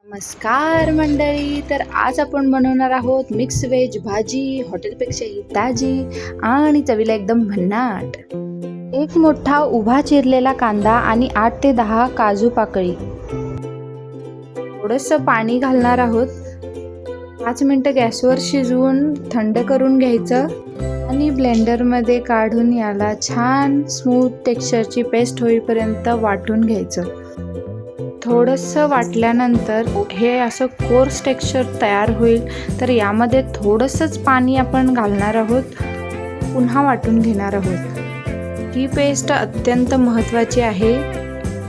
नमस्कार मंडळी. तर आज आपण बनवणार आहोत मिक्स व्हेज भाजी, हॉटेलपेक्षाही ताजी आणि चवीला एकदम भन्नाट. एक मोठा उभा चिरलेला कांदा आणि 8 ते 10 काजू पाकळी. थोडंसं पाणी घालणार आहोत. 5 मिनिटं गॅसवर शिजवून थंड करून घ्यायचं आणि ब्लेंडरमध्ये काढून याला छान स्मूथ टेक्स्चरची पेस्ट होईपर्यंत वाटून घ्यायचं. थोडंसं वाटल्यानंतर हे असं कोर्स टेक्स्चर तयार होईल. तर यामध्ये थोडंसंच पाणी आपण घालणार आहोत. पुन्हा वाटून घेणार आहोत. ही पेस्ट अत्यंत महत्त्वाची आहे,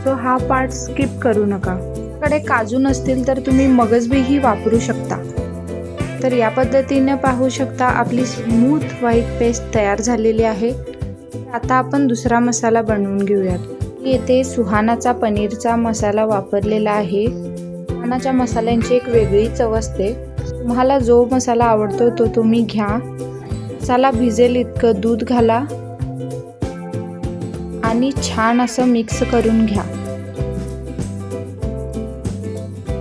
सो हा पार्ट स्किप करू नका. कडे काजू नसतील तर तुम्ही मगजबीही वापरू शकता. तर या पद्धतीने पाहू शकता आपली स्मूथ व्हाईट पेस्ट तयार झालेली आहे. आता आपण दुसरा मसाला बनवून घेऊयात. येथे सुहानाचा पनीरचा मसाला वापरलेला आहे. सुहानाच्या मसाल्यांची एक वेगळी चव असते. तुम्हाला जो मसाला आवडतो तो तुम्ही घ्या. मसाला भिजेल इतकं दूध घाला आणि छान असं मिक्स करून घ्या.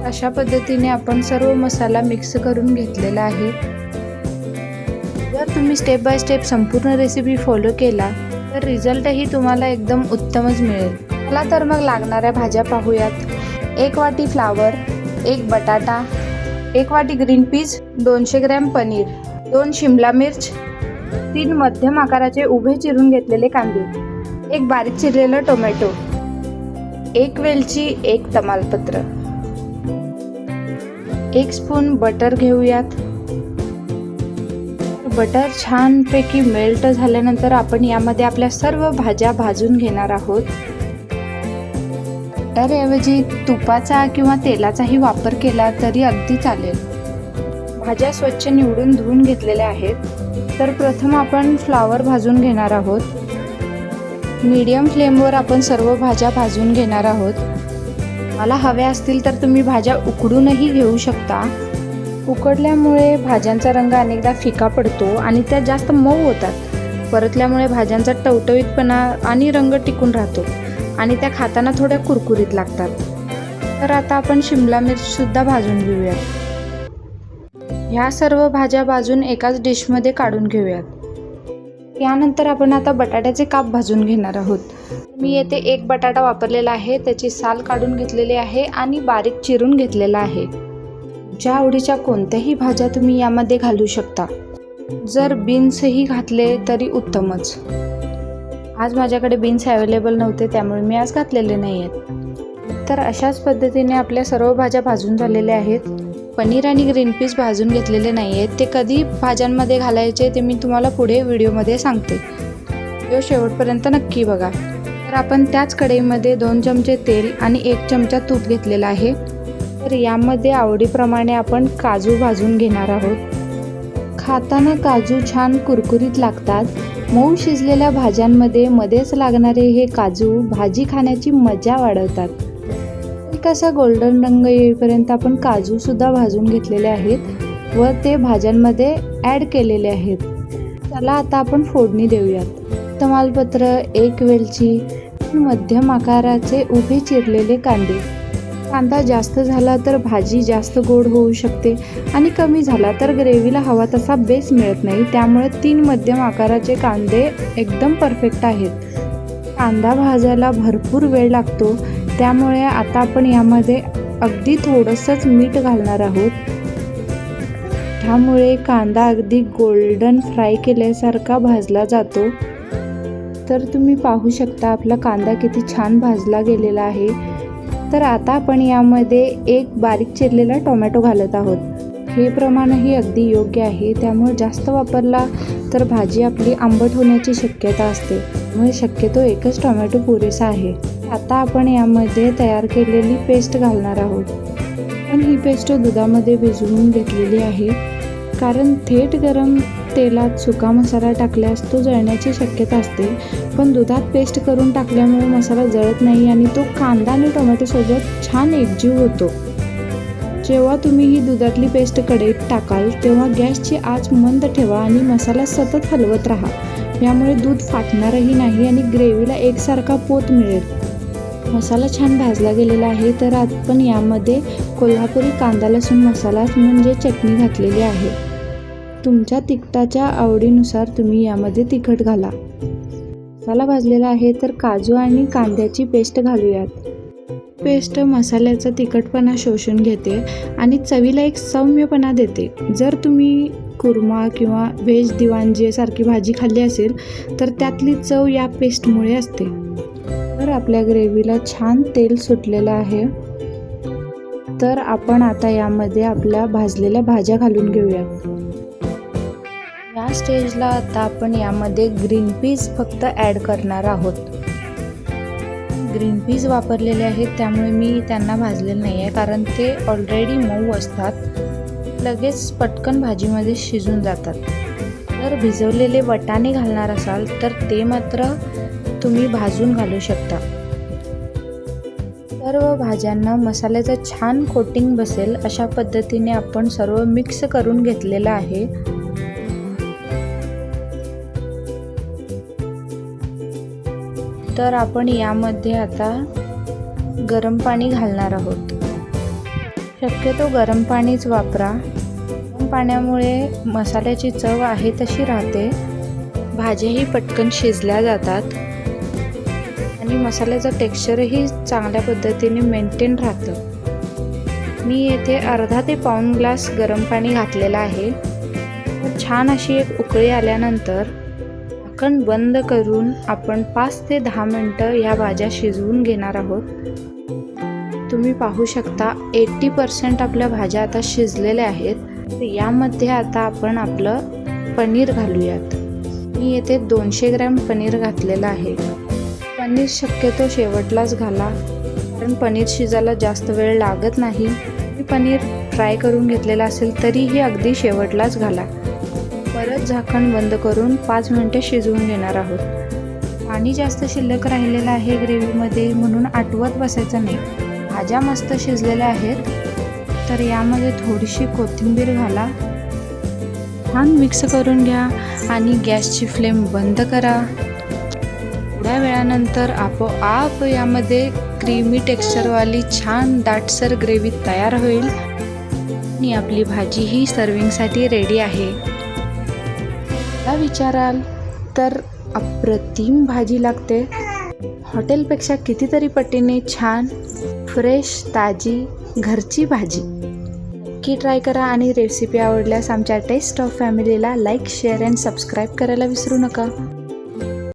अशा पद्धतीने आपण सर्व मसाला मिक्स करून घेतलेला आहे. जर तुम्ही स्टेप बाय स्टेप संपूर्ण रेसिपी फॉलो केला तर रिझल्टही तुम्हाला एकदम उत्तमच मिळेल. चला तर मग लागणाऱ्या भाज्या पाहूयात. 1 वाटी फ्लावर, 1 बटाटा, 1 वाटी green peas, 200 gram paneer, 2 Shimla मिर्च, 3 मध्यम आकाराचे उभे चिरून घेतलेले कांदे, 1 बारीक चिरलेलं टोमॅटो, 1 वेलची, 1 तमालपत्र, 1 स्पून बटर घेऊयात. बटर छानपैकी मेल्ट झाल्यानंतर आपण यामध्ये आपल्या सर्व भाज्या भाजून घेणार आहोत. बटरऐवजी तुपाचा किंवा तेलाचाही वापर केला तरी अगदी चालेल. भाज्या स्वच्छ निवडून धुवून घेतलेल्या आहेत. तर प्रथम आपण फ्लावर भाजून घेणार आहोत. मीडियम फ्लेमवर आपण सर्व भाज्या भाजून घेणार आहोत. मला हव्या असतील तर तुम्ही भाज्या उकडूनही घेऊ शकता. उकडल्यामुळे भाज्यांचा रंग अनेकदा फिका पडतो आणि त्या जास्त मऊ होतात. परतल्यामुळे भाज्यांचा टवटवीतपणा आणि रंग टिकून राहतो आणि त्या खाताना थोड्या कुरकुरीत लागतात. तर आता आपण शिमला मिरचीसुद्धा भाजून घेऊयात. ह्या सर्व भाज्या भाजून एकाच डिशमध्ये काढून घेऊयात. यानंतर आपण आता बटाट्याचे काप भाजून घेणार आहोत. मी येथे 1 बटाटा वापरलेला आहे. त्याची साल काढून घेतलेली आहे आणि बारीक चिरून घेतलेला आहे. ज्या आवडीच्या कोणत्याही भाज्या तुम्ही यामध्ये घालू शकता. जर बीन्सही घातले तरी उत्तमच. आज माझ्याकडे बीन्स अवेलेबल नव्हते त्यामुळे मी आज घातलेले नाही आहेत. तर अशाच पद्धतीने आपल्या सर्व भाज्या भाजून झालेल्या आहेत. पनीर आणि ग्रीन पीस भाजून घेतलेले नाही आहेत. ते कधी भाज्यांमध्ये घालायचे ते मी तुम्हाला पुढे व्हिडिओमध्ये सांगते. व्हिडिओ शेवटपर्यंत नक्की बघा. तर आपण त्याच कढईमध्ये 2 चमचे तेल आणि 1 चमचा तूप घेतलेला आहे. तर यामध्ये आवडीप्रमाणे आपण काजू भाजून घेणार आहोत. खाताना काजू छान कुरकुरीत लागतात. मऊ शिजलेल्या भाज्यांमध्ये मध्येच लागणारे हे काजू भाजी खाण्याची मजा वाढवतात. एक असा गोल्डन रंग येईपर्यंत आपण काजूसुद्धा भाजून घेतलेले आहेत व ते भाज्यांमध्ये ॲड केलेले आहेत. चला आता आपण फोडणी देऊयात. तमालपत्र, 1 वेलची, मध्यम आकाराचे उभे चिरलेले कांदे. कांदा जास्त झाला तर भाजी जास्त गोड होऊ शकते आणि कमी झाला तर ग्रेव्हीला हवा तसा बेस मिळत नाही. त्यामुळे 3 मध्यम आकाराचे कांदे एकदम परफेक्ट आहेत. कांदा भाजायला भरपूर वेळ लागतो त्यामुळे आता आपण यामध्ये अगदी थोडंसंच मीठ घालणार आहोत. त्यामुळे कांदा अगदी गोल्डन फ्राय केल्यासारखा भाजला जातो. तर तुम्ही पाहू शकता आपला कांदा किती छान भाजला गेलेला आहे. तर आता आपण यामध्ये 1 बारीक चिरलेला टोमॅटो घालत आहोत. हे प्रमाणही अगदी योग्य आहे. त्यामुळे जास्त वापरला तर भाजी आपली आंबट होण्याची शक्यता असते. त्यामुळे शक्यतो 1च टोमॅटो पुरेसा आहे. आता आपण यामध्ये तयार केलेली पेस्ट घालणार आहोत. पण ही पेस्ट दुधामध्ये भिजवून घेतलेली आहे. कारण थेट गरम तेलात सुका मसाला टाकल्यास तो जळण्याची शक्यता असते. पण दुधात पेस्ट करून टाकल्यामुळे मसाला जळत नाही आणि तो कांदा आणि टोमॅटोसोबत छान एकजीव होतो. जेव्हा तुम्ही ही दुधातली पेस्ट कढईत टाकाल तेव्हा गॅसची आच मंद ठेवा आणि मसाला सतत हलवत राहा. यामुळे दूध फाटणारही नाही आणि ग्रेव्हीला एकसारखा पोत मिळेल. मसाला छान भाजला गेलेला आहे. तर आपण यामध्ये कोल्हापुरी कांदा लसूण मसाला म्हणजे चटणी घातलेली आहे. तुमच्या तिखटाच्या आवडीनुसार तुम्ही यामध्ये तिखट घाला. मसाला भाजलेला आहे तर काजू आणि कांद्याची पेस्ट घालूयात. पेस्ट मसाल्याचा तिखटपणा शोषून घेते आणि चवीला एक सौम्यपणा देते. जर तुम्ही कुर्मा किंवा व्हेज दिवांजे सारखी भाजी खाल्ली असेल तर त्यातली चव या पेस्टमुळे असते. तर आपल्या ग्रेव्हीला छान तेल सुटलेलं आहे. तर आपण आता यामध्ये आपल्या भाजलेल्या भाज्या घालून घेऊयात. या स्टेजला आता आपण यामध्ये ग्रीन पीस फक्त ॲड करणार आहोत. ग्रीन पीस वापरलेले आहेत त्यामुळे मी त्यांना भाजलेलं नाही आहे, कारण ते ऑलरेडी मऊ असतात, लगेच पटकन भाजीमध्ये शिजून जातात. जर भिजवलेले वाटाणे घालणार असाल तर ते मात्र तुम्ही भाजून घालू शकता. सर्व भाज्यांना मसाल्याचं छान कोटिंग बसेल अशा पद्धतीने आपण सर्व मिक्स करून घेतलेलं आहे. तर आपण यामध्ये आता गरम पाणी घालणार आहोत. शक्यतो गरम पाणीच वापरा. गरम पाण्यामुळे मसाल्याची चव आहे तशी राहते, भाज्याही पटकन शिजल्या जातात आणि मसाल्याचं टेक्स्चरही चांगल्या पद्धतीने मेंटेन राहतं. मी येथे अर्धा ते पाऊण ग्लास गरम पाणी घातलेलं आहे. छान अशी एक उकळी आल्यानंतर झाकण बंद करून आपण 5 ते 10 मिनटं ह्या भाज्या शिजवून घेणार आहोत. तुम्ही पाहू शकता 80% आपल्या भाज्या आता शिजलेल्या आहेत. तर यामध्ये आता आपण आपलं पनीर घालूयात. मी येथे 200 ग्रॅम पनीर घातलेलं आहे. पनीर शक्यतो शेवटलाच घाला, कारण पनीर शिजायला जास्त वेळ लागत नाही. पनीर फ्राय करून घेतलेलं असेल तरीही अगदी शेवटलाच घाला. परत झाकण बंद करून 5 मिनिटे शिजवून घेणार आहोत. पाणी जास्त शिल्लक राहिलेलं आहे ग्रेव्हीमध्ये, म्हणून आटवत बसायचं नाही. भाज्या मस्त शिजलेल्या आहेत. तर यामध्ये थोडीशी कोथिंबीर घाला, छान मिक्स करून घ्या आणि गॅसची फ्लेम बंद करा. थोड्या वेळानंतर आपोआप यामध्ये क्रीमी टेक्स्चरवाली छान दाटसर ग्रेव्ही तयार होईल आणि आपली भाजी ही सर्विंगसाठी रेडी आहे. विचाराल तर अप्रतिम भाजी लागते. हॉटेलपेक्षा कितीतरी पटीने छान, फ्रेश, ताजी, घरची भाजी. नक्की ट्राय करा आणि रेसिपी आवडल्यास आमच्या टेस्ट ऑफ फॅमिलीला लाईक, शेअर अँड सबस्क्राईब करायला विसरू नका.